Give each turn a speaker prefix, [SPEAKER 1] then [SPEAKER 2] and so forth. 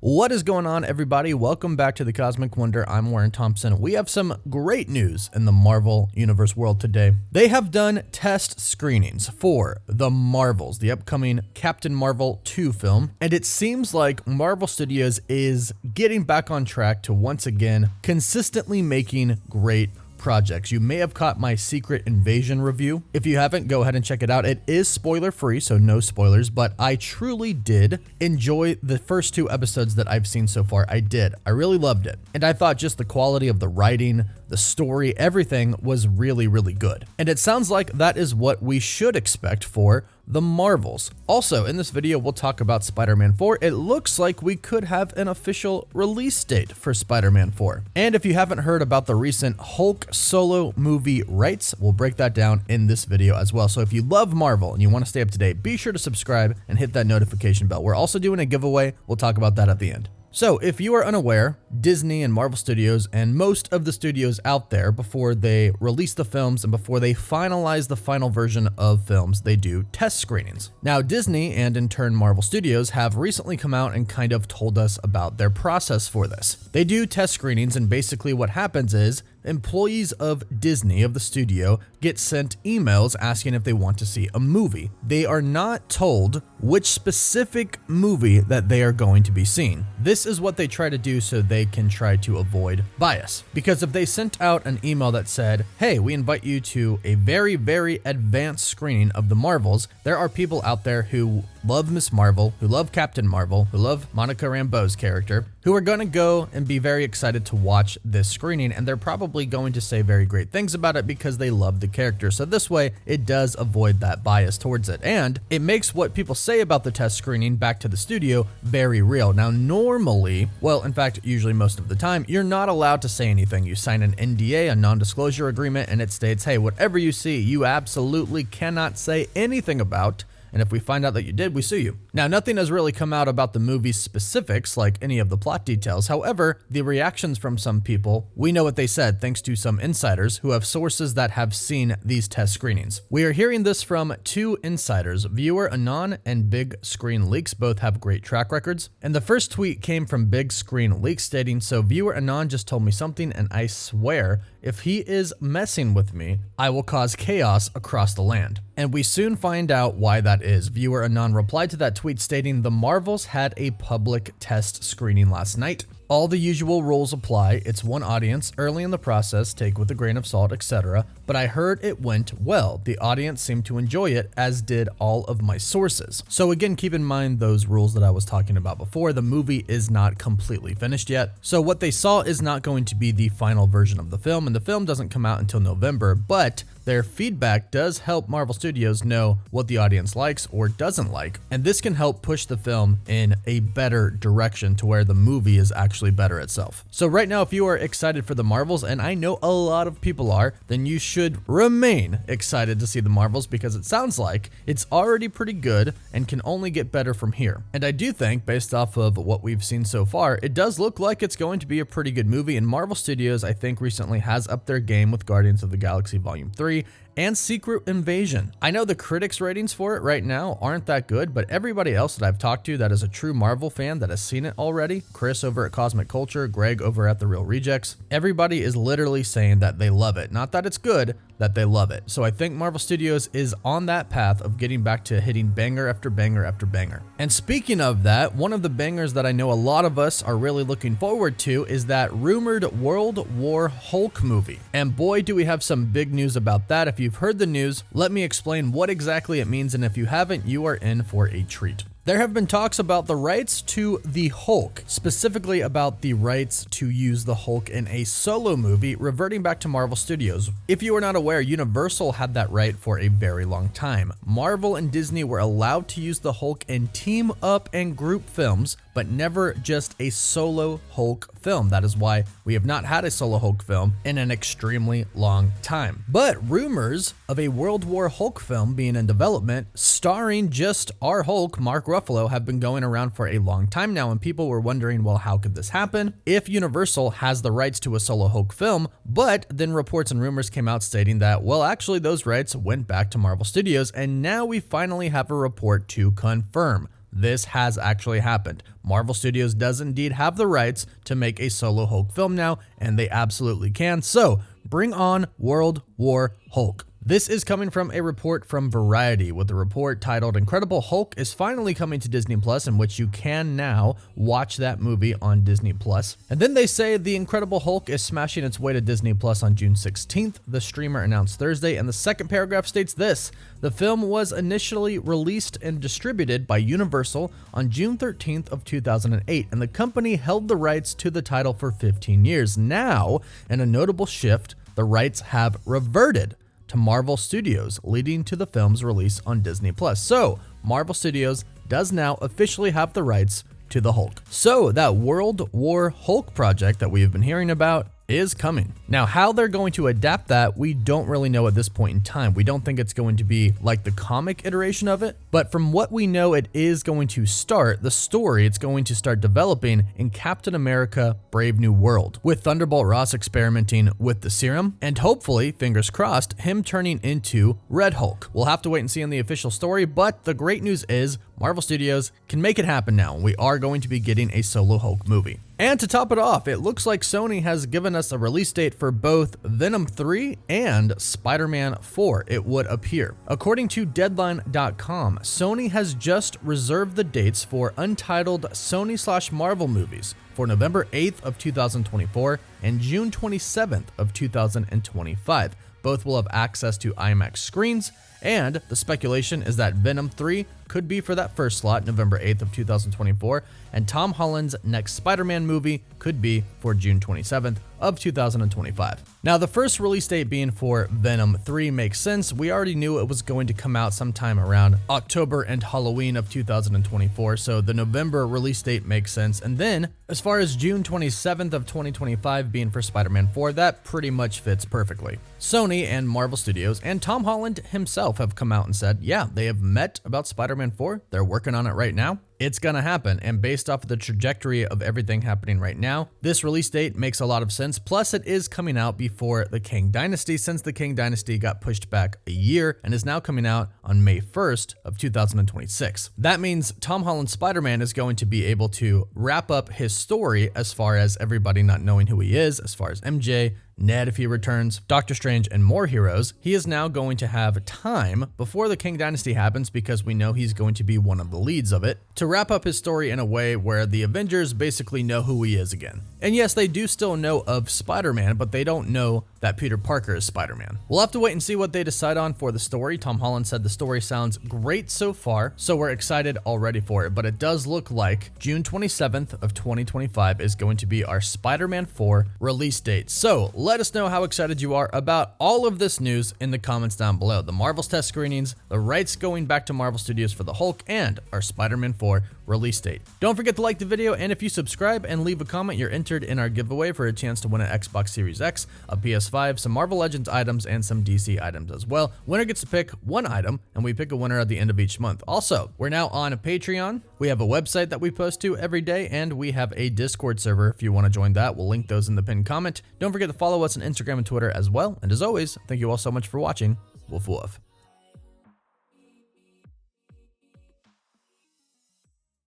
[SPEAKER 1] What is going on, everybody? Welcome back to the Cosmic Wonder. I'm Warren Thompson. We have some great news in the Marvel Universe world today. They have done test screenings for The Marvels, the upcoming Captain Marvel 2 film, and it seems like Marvel Studios is getting back on track to once again consistently making great projects. You may have caught my Secret Invasion review. If you haven't, go ahead and check it out. It is spoiler free, so no spoilers, but I truly did enjoy the first 2 episodes that I've seen so far. I did. I really loved it. And I thought just the quality of the writing, the story, everything was really, really good. And it sounds like that is what we should expect for The Marvels. Also, in this video, we'll talk about Spider-Man 4. It looks like we could have an official release date for Spider-Man 4. And if you haven't heard about the recent Hulk solo movie rights, we'll break that down in this video as well. So if you love Marvel and you want to stay up to date, be sure to subscribe and hit that notification bell. We're also doing a giveaway. We'll talk about that at the end. So if you are unaware, Disney and Marvel Studios and most of the studios out there, before they release the films and before they finalize the final version of films, they do test screenings. Now, Disney and in turn Marvel Studios have recently come out and kind of told us about their process for this. They do test screenings, and basically what happens is employees of Disney, of the studio, get sent emails asking if they want to see a movie. They are not told which specific movie that they are going to be seeing. This is what they try to do so they can try to avoid bias. Because if they sent out an email that said, hey, we invite you to a very, very advanced screening of the Marvels, there are people out there who love Miss Marvel, who love Captain Marvel, who love Monica Rambeau's character, who are going to go and be very excited to watch this screening, and they're probably going to say very great things about it because they love the character. So this way, it does avoid that bias towards it, and it makes what people say about the test screening back to the studio very real. Now, normally, well, in fact, usually most of the time, you're not allowed to say anything. You sign an NDA, a non-disclosure agreement, and it states, hey, whatever you see, you absolutely cannot say anything about. And if we find out that you did, we sue you. Now, nothing has really come out about the movie's specifics, like any of the plot details. However, the reactions from some people, we know what they said thanks to some insiders who have sources that have seen these test screenings. We are hearing this from 2 insiders, Viewer Anon and Big Screen Leaks. Both have great track records. And the first tweet came from Big Screen Leaks stating, so Viewer Anon just told me something, and I swear, if he is messing with me, I will cause chaos across the land. And we soon find out why that is. Viewer Anon replied to that tweet stating, the Marvels had a public test screening last night. All the usual rules apply. It's one audience, early in the process, take with a grain of salt, etc. But I heard it went well. The audience seemed to enjoy it, as did all of my sources. So again, keep in mind those rules that I was talking about before. The movie is not completely finished yet. So what they saw is not going to be the final version of the film, and the film doesn't come out until November, but their feedback does help Marvel Studios know what the audience likes or doesn't like, and this can help push the film in a better direction to where the movie is actually better itself. So right now, if you are excited for the Marvels, and I know a lot of people are, then you should remain excited to see the Marvels because it sounds like it's already pretty good and can only get better from here. And I do think, based off of what we've seen so far, it does look like it's going to be a pretty good movie, and Marvel Studios, I think, recently has upped their game with Guardians of the Galaxy Volume 3 and Secret Invasion. I know the critics' ratings for it right now aren't that good, but everybody else that I've talked to that is a true Marvel fan that has seen it already, Chris over at Cosmic Culture, Greg over at The Real Rejects, everybody is literally saying that they love it. Not that it's good, that they love it. So I think Marvel Studios is on that path of getting back to hitting banger after banger after banger. And speaking of that, one of the bangers that I know a lot of us are really looking forward to is that rumored World War Hulk movie. And boy, do we have some big news about that. If you've heard the news, let me explain what exactly it means, and if you haven't, you are in for a treat. There have been talks about the rights to the Hulk, specifically about the rights to use the Hulk in a solo movie, reverting back to Marvel Studios. If you are not aware, Universal had that right for a very long time. Marvel and Disney were allowed to use the Hulk in team up and group films, but never just a solo Hulk film. That is why we have not had a solo Hulk film in an extremely long time. But rumors of a World War Hulk film being in development, starring just our Hulk, Mark Ruffalo, have been going around for a long time now, and people were wondering, well, how could this happen if Universal has the rights to a solo Hulk film? But then reports and rumors came out stating that, well, actually those rights went back to Marvel Studios, and now we finally have a report to confirm. this has actually happened. Marvel Studios does indeed have the rights to make a solo Hulk film now, and they absolutely can. So bring on World War Hulk. This is coming from a report from Variety, with a report titled Incredible Hulk is finally coming to Disney Plus, in which you can now watch that movie on Disney Plus. And then they say The Incredible Hulk is smashing its way to Disney Plus on June 16th, the streamer announced Thursday, and the second paragraph states this: the film was initially released and distributed by Universal on June 13th of 2008, and the company held the rights to the title for 15 years. Now, in a notable shift, the rights have reverted to Marvel Studios, leading to the film's release on Disney Plus. So, Marvel Studios does now officially have the rights to the Hulk. So, that World War Hulk project that we have been hearing about is coming. Now, how they're going to adapt that, we don't really know at this point in time. We don't think it's going to be like the comic iteration of it, but from what we know, it is going to start the story. It's going to start developing in Captain America: Brave New World, with Thunderbolt Ross experimenting with the serum, and hopefully, fingers crossed, him turning into Red Hulk. We'll have to wait and see on the official story, but the great news is Marvel Studios can make it happen now. We are going to be getting a solo Hulk movie. And to top it off, it looks like Sony has given us a release date for both Venom 3 and Spider-Man 4, it would appear. According to Deadline.com, Sony has just reserved the dates for untitled Sony/Marvel movies for November 8th of 2024 and June 27th of 2025. Both will have access to IMAX screens, and the speculation is that Venom 3 could be for that first slot, November 8th of 2024, and Tom Holland's next Spider-Man movie could be for June 27th of 2025. Now, the first release date being for Venom 3 makes sense. We already knew it was going to come out sometime around October and Halloween of 2024, so the November release date makes sense. And then, as far as June 27th of 2025 being for Spider-Man 4, that pretty much fits perfectly. Sony and Marvel Studios and Tom Holland himself have come out and said, yeah, they have met about Spider-Man 4. They're working on it right now. It's gonna happen, and based off of the trajectory of everything happening right now, this release date makes a lot of sense. Plus, it is coming out before the Kang Dynasty, since the Kang Dynasty got pushed back a year and is now coming out on May 1st of 2026. That means Tom Holland's Spider-Man is going to be able to wrap up his story as far as everybody not knowing who he is, as far as MJ, Ned if he returns, Doctor Strange, and more heroes. He is now going to have time before the Kang Dynasty happens, because we know he's going to be one of the leads of it, to wrap up his story in a way where the Avengers basically know who he is again. And yes, they do still know of Spider-Man, but they don't know that Peter Parker is Spider-Man. We'll have to wait and see what they decide on for the story. Tom Holland said the story sounds great so far, so we're excited already for it, but it does look like June 27th of 2025 is going to be our Spider-Man 4 release date. So let us know how excited you are about all of this news in the comments down below. The Marvel's test screenings, the rights going back to Marvel Studios for the Hulk, and our Spider-Man 4 release date. Don't forget to like the video, and if you subscribe and leave a comment, you're entered in our giveaway for a chance to win an Xbox Series X, a PS5, some Marvel Legends items, and some DC items as well. Winner gets to pick one item, and we pick a winner at the end of each month. Also, we're now on a Patreon. We have a website that we post to every day, and we have a Discord server if you want to join that. We'll link those in the pinned comment. Don't forget to follow us on Instagram and Twitter as well. And as always, thank you all so much for watching. Woof woof.